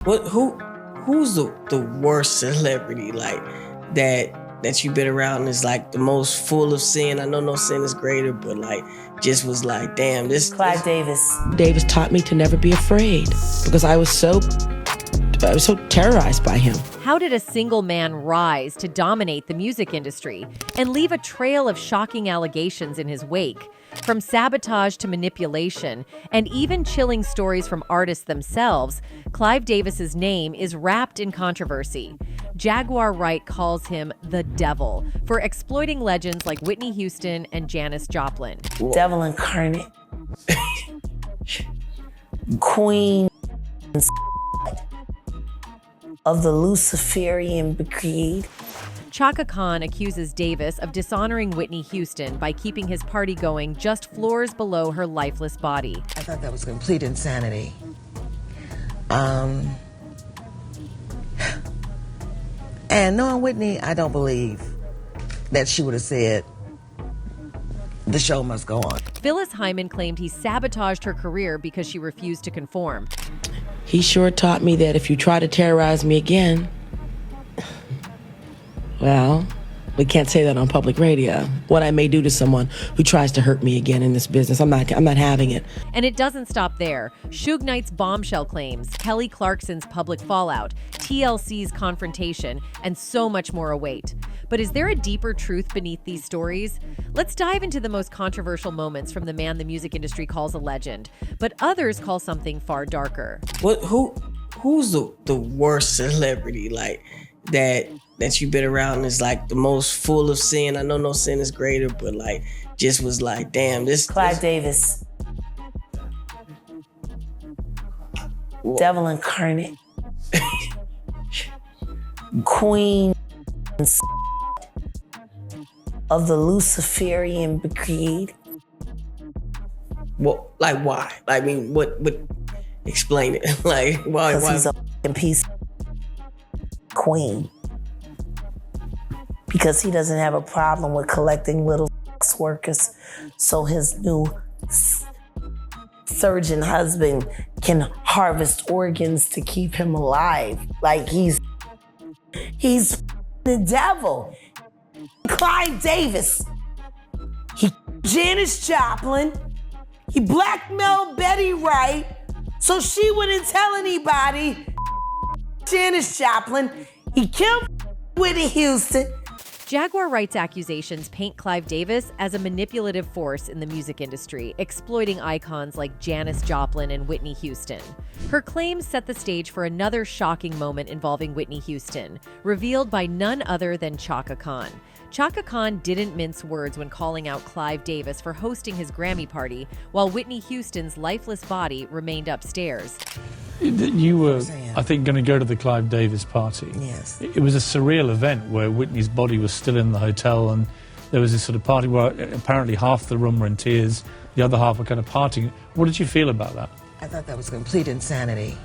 Who's the worst celebrity like that you've been around is like the most full of sin? I know no sin is greater, but like just was like, damn, this Clive Davis. Davis taught me to never be afraid because I was so terrorized by him. How did a single man rise to dominate the music industry and leave a trail of shocking allegations in his wake? From sabotage to manipulation, and even chilling stories from artists themselves, Clive Davis's name is wrapped in controversy. Jaguar Wright calls him the devil for exploiting legends like Whitney Houston and Janis Joplin. Devil incarnate. Queen of the Luciferian breed. Chaka Khan accuses Davis of dishonoring Whitney Houston by keeping his party going just floors below her lifeless body. I thought that was complete insanity. And knowing Whitney, I don't believe that she would have said, the show must go on. Phyllis Hyman claimed he sabotaged her career because she refused to conform. He sure taught me that if you try to terrorize me again, well, we can't say that on public radio. What I may do to someone who tries to hurt me again in this business, I'm not having it. And it doesn't stop there. Suge Knight's bombshell claims, Kelly Clarkson's public fallout, TLC's confrontation, and so much more await. But is there a deeper truth beneath these stories? Let's dive into the most controversial moments from the man the music industry calls a legend, but others call something far darker. Who's the worst celebrity like that you've been around is like the most full of sin? I know no sin is greater, but like just was like, damn, this Clive Davis. Devil incarnate. Queen of the Luciferian breed. Well, like why? I mean, what explain it. Like why? Because he's a f***ing piece of queen. Because he doesn't have a problem with collecting little sex workers, so his new surgeon husband can harvest organs to keep him alive. Like he's the devil. Clive Davis. He Janis Joplin. He blackmailed Betty Wright so she wouldn't tell anybody. Janis Joplin. He killed Whitney Houston. Jaguar Wright's accusations paint Clive Davis as a manipulative force in the music industry, exploiting icons like Janis Joplin and Whitney Houston. Her claims set the stage for another shocking moment involving Whitney Houston, revealed by none other than Chaka Khan. Chaka Khan didn't mince words when calling out Clive Davis for hosting his Grammy party, while Whitney Houston's lifeless body remained upstairs. You were, I think, going to go to the Clive Davis party. Yes. It was a surreal event where Whitney's body was still in the hotel, and there was this sort of party where apparently half the room were in tears, the other half were kind of partying. What did you feel about that? I thought that was complete insanity.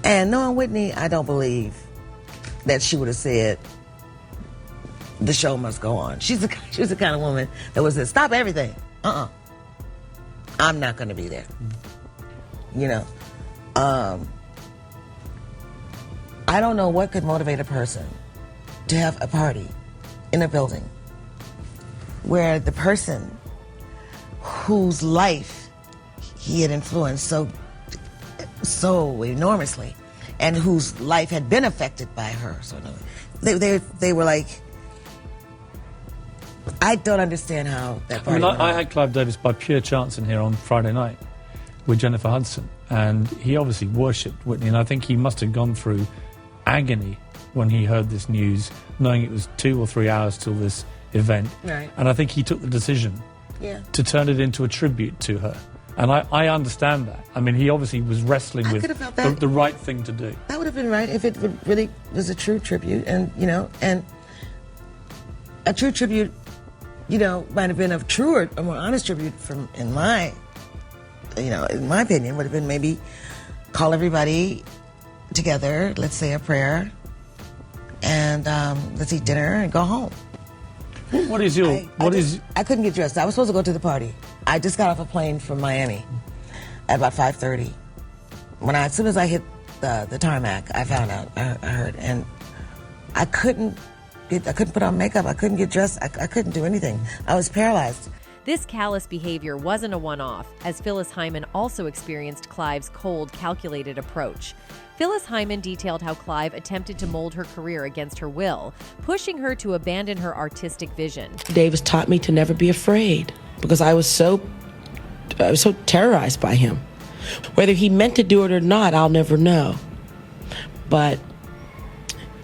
And knowing Whitney, I don't believe that she would have said, the show must go on. She was the kind of woman that would say, stop everything. I'm not going to be there. You know, I don't know what could motivate a person to have a party in a building where the person whose life he had influenced so enormously and whose life had been affected by her. So they were like, I don't understand how that party went on. I had Clive Davis by pure chance in here on Friday night with Jennifer Hudson, and he obviously worshipped Whitney, and I think he must have gone through agony when he heard this news, knowing it was 2 or 3 hours till this event. Right. And I think he took the decision to turn it into a tribute to her. And I understand that. I mean, he obviously was wrestling with the right thing to do. That would have been right if it really was a true tribute, and and a true tribute, might have been a truer, a more honest tribute in my opinion, would have been maybe call everybody together, let's say a prayer, and let's eat dinner and go home. I couldn't get dressed. I was supposed to go to the party. I just got off a plane from Miami at about 5:30. As soon as I hit the tarmac, I found out, I heard, and I couldn't put on makeup, I couldn't get dressed, I couldn't do anything. I was paralyzed. This callous behavior wasn't a one-off, as Phyllis Hyman also experienced Clive's cold, calculated approach. Phyllis Hyman detailed how Clive attempted to mold her career against her will, pushing her to abandon her artistic vision. Davis taught me to never be afraid because I was so terrorized by him. Whether he meant to do it or not, I'll never know. But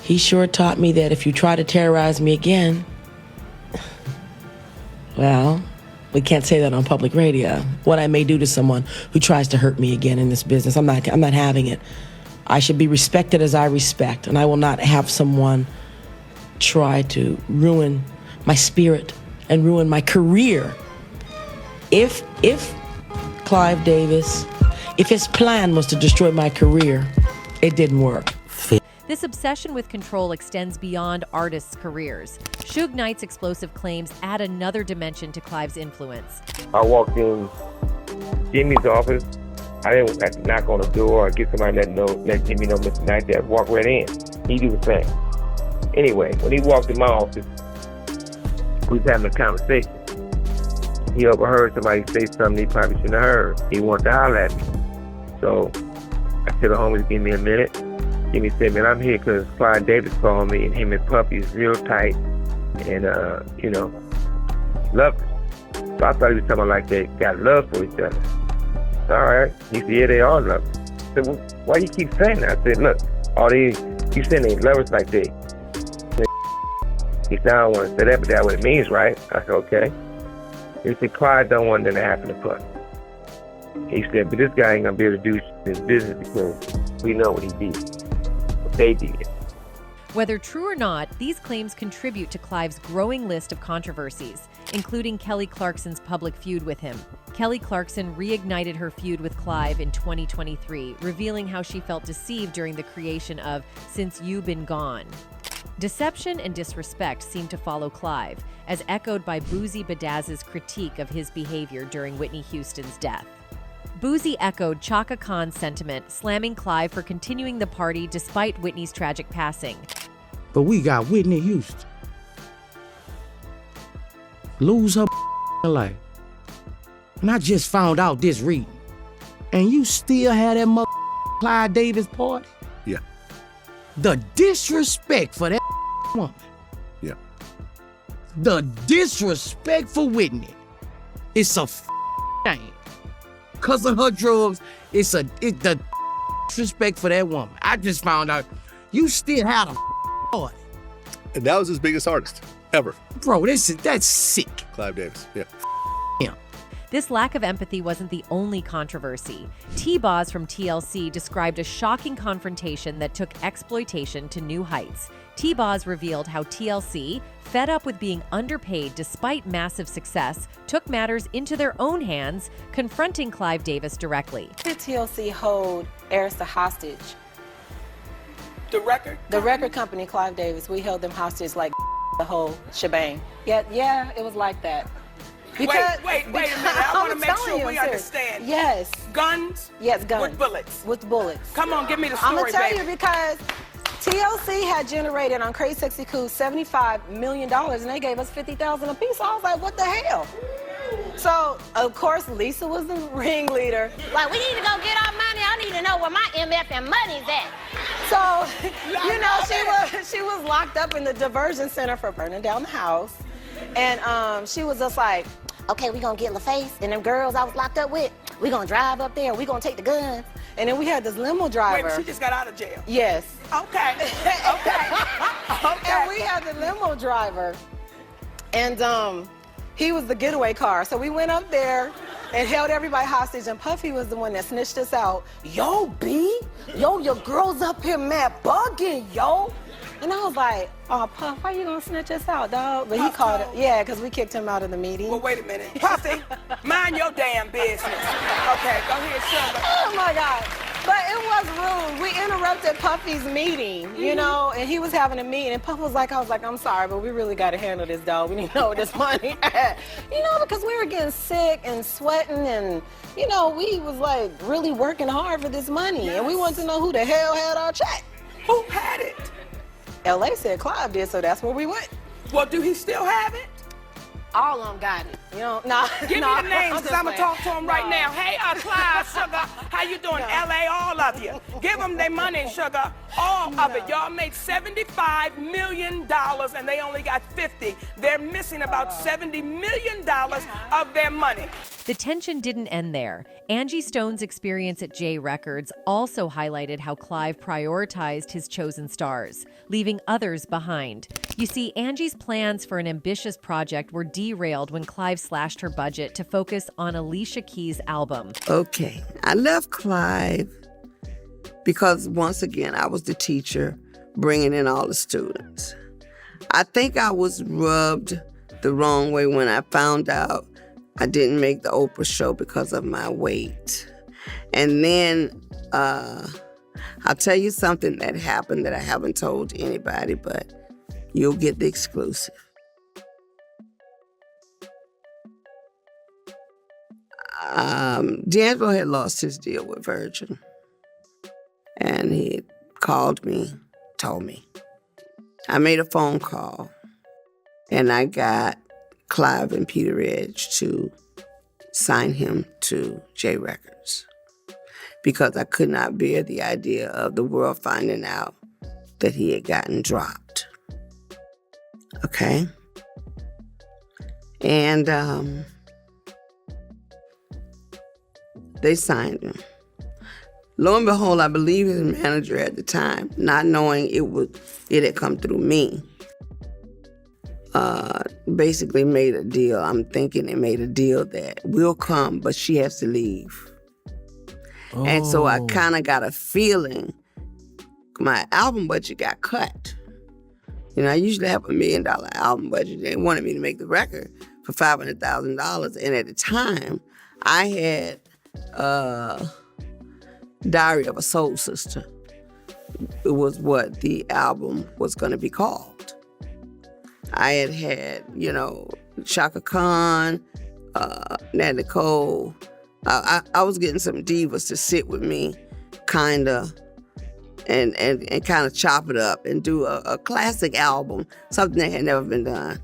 he sure taught me that if you try to terrorize me again, well, we can't say that on public radio. What I may do to someone who tries to hurt me again in this business, I'm not having it. I should be respected as I respect, and I will not have someone try to ruin my spirit and ruin my career. If Clive Davis, if his plan was to destroy my career, it didn't work. This obsession with control extends beyond artists' careers. Suge Knight's explosive claims add another dimension to Clive's influence. I walked in Jimmy's office. I didn't have to knock on the door or get somebody let Jimmy know Mr. Knight there. Walk right in. He do the same. Anyway, when he walked in my office, we was having a conversation. He overheard somebody say something he probably shouldn't have heard. He wanted to holler at me. So I tell the homies, give me a minute. Jimmy said, man, I'm here because Clive Davis called me, and him and Puppy is real tight and, love us. So I thought he was talking like they got love for each other. So, all right. He said, yeah, they are lovers. I said, well, why you keep saying that? I said, look, you saying they lovers like they. He said, I don't want to say that, but that's what it means, right? I said, okay. He said, Clive don't want that to happen to Puppy. He said, but this guy ain't going to be able to do his business because we know what he did. They did. Whether true or not, these claims contribute to Clive's growing list of controversies, including Kelly Clarkson's public feud with him. Kelly Clarkson reignited her feud with Clive in 2023, revealing how she felt deceived during the creation of Since You Been Gone. Deception and disrespect seem to follow Clive, as echoed by Boozy Badazz's critique of his behavior during Whitney Houston's death. Boozy echoed Chaka Khan's sentiment, slamming Clive for continuing the party despite Whitney's tragic passing. But we got Whitney Houston lose her life. And I just found out this reading. And you still had that Clive Davis party? Yeah. The disrespect for that woman. Yeah. The disrespect for Whitney. It's a thing. Because of her drugs, it's the disrespect for that woman. I just found out you still had a party. And that was his biggest artist ever. Bro, that's sick. Clive Davis, yeah. Yeah. This lack of empathy wasn't the only controversy. T-Boz from TLC described a shocking confrontation that took Exploitation to new heights. T-Boz revealed how TLC, fed up with being underpaid despite massive success, took matters into their own hands, confronting Clive Davis directly. Did TLC hold Arista hostage? The record? The record company, Clive Davis, we held them hostage like the whole shebang. Yeah, it was like that. Because, wait a minute. I want to make sure we understand. Yes. Guns? Yes, guns. With bullets? With bullets. Come on, give me the story, I'm going to tell baby. you because TLC had generated on Crazy Sexy Cool $75 million, and they gave us $50,000 a piece. So I was like, what the hell? So, of course, Lisa was the ringleader. Like, we need to go get our money. I need to know where my MFN money's at. So, you know, she was locked up in the diversion center for burning down the house. And she was just like, okay, we gonna get LaFace and them girls I was locked up with. We gonna drive up there. We gonna take the guns. And then we had this limo driver. Wait, she just got out of jail? Yes. Okay. And we had the limo driver. And he was the getaway car. So we went up there and held everybody hostage. And Puffy was the one that snitched us out. Yo, B, yo, your girl's up here mad bugging, yo. And I was like, oh, Puff, why you gonna snitch us out, dog? But he called it, yeah, because we kicked him out of the meeting. Well, wait a minute. Puffy, mind your damn business. Okay, go ahead, son. Oh, my God. But it was rude. We interrupted Puffy's meeting, you know, and he was having a meeting, and Puffy was like, I'm sorry, but we really got to handle this, dog. We need to know where this money at. You know, because we were getting sick and sweating, and, you know, we was, like, really working hard for this money, and we wanted to know who the hell had our check. Who had it? L.A. said Clive did, so that's where we went. Well, do he still have it? All of them got it. You know, nah. Give me the names, because I'm going to talk to him right now. Hey, Clive, Sugar, how you doing? L.A., all of you. Give them their money, Sugar. All of it. Y'all made $75 million, and they only got 50. They're missing about $70 million of their money. The tension didn't end there. Angie Stone's experience at J Records also highlighted how Clive prioritized his chosen stars, leaving others behind. You see, Angie's plans for an ambitious project were derailed when Clive slashed her budget to focus on Alicia Keys' album. Okay, I left Clive because, once again, I was the teacher bringing in all the students. I think I was rubbed the wrong way when I found out I didn't make the Oprah show because of my weight. And then I'll tell you something that happened that I haven't told anybody, but you'll get the exclusive. D'Angelo had lost his deal with Virgin. And he called me, told me. I made a phone call, and I got Clive and Peter Edge to sign him to J Records because I could not bear the idea of the world finding out that he had gotten dropped. Okay? And they signed him. Lo and behold, I believe his manager at the time, not knowing it had come through me, basically made a deal. I'm thinking they made a deal that we'll come, but she has to leave. Oh. And so I kind of got a feeling my album budget got cut. You know, I usually have $1 million album budget. They wanted me to make the record for $500,000. And at the time, I had Diary of a Soul Sister. It was what the album was going to be called. I had, you know, Chaka Khan, Nat Nicole. I was getting some divas to sit with me, kind of, and kind of chop it up and do a classic album, something that had never been done.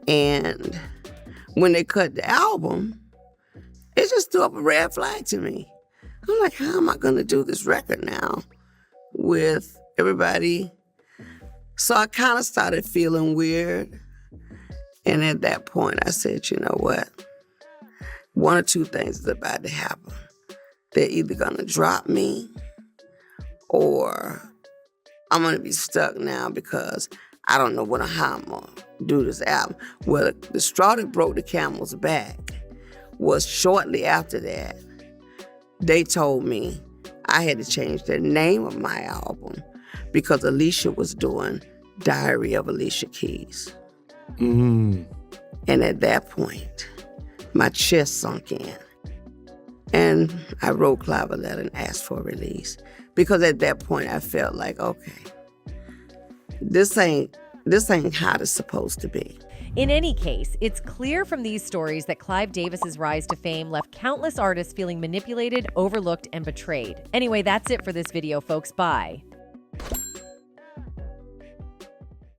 And when they cut the album, it just threw up a red flag to me. I'm like, how am I going to do this record now with everybody? So I kind of started feeling weird. And at that point, I said, you know what? One or two things is about to happen. They're either going to drop me or I'm going to be stuck now because I don't know how I'm going to do this album. Well, the straw that broke the camel's back was shortly after that, they told me I had to change the name of my album because Alicia was doing Diary of Alicia Keys. Mm. And at that point, my chest sunk in. And I wrote Clive a letter and asked for a release. Because at that point, I felt like, okay, this ain't how it's supposed to be. In any case, it's clear from these stories that Clive Davis's rise to fame left countless artists feeling manipulated, overlooked, and betrayed. Anyway, that's it for this video, folks. Bye.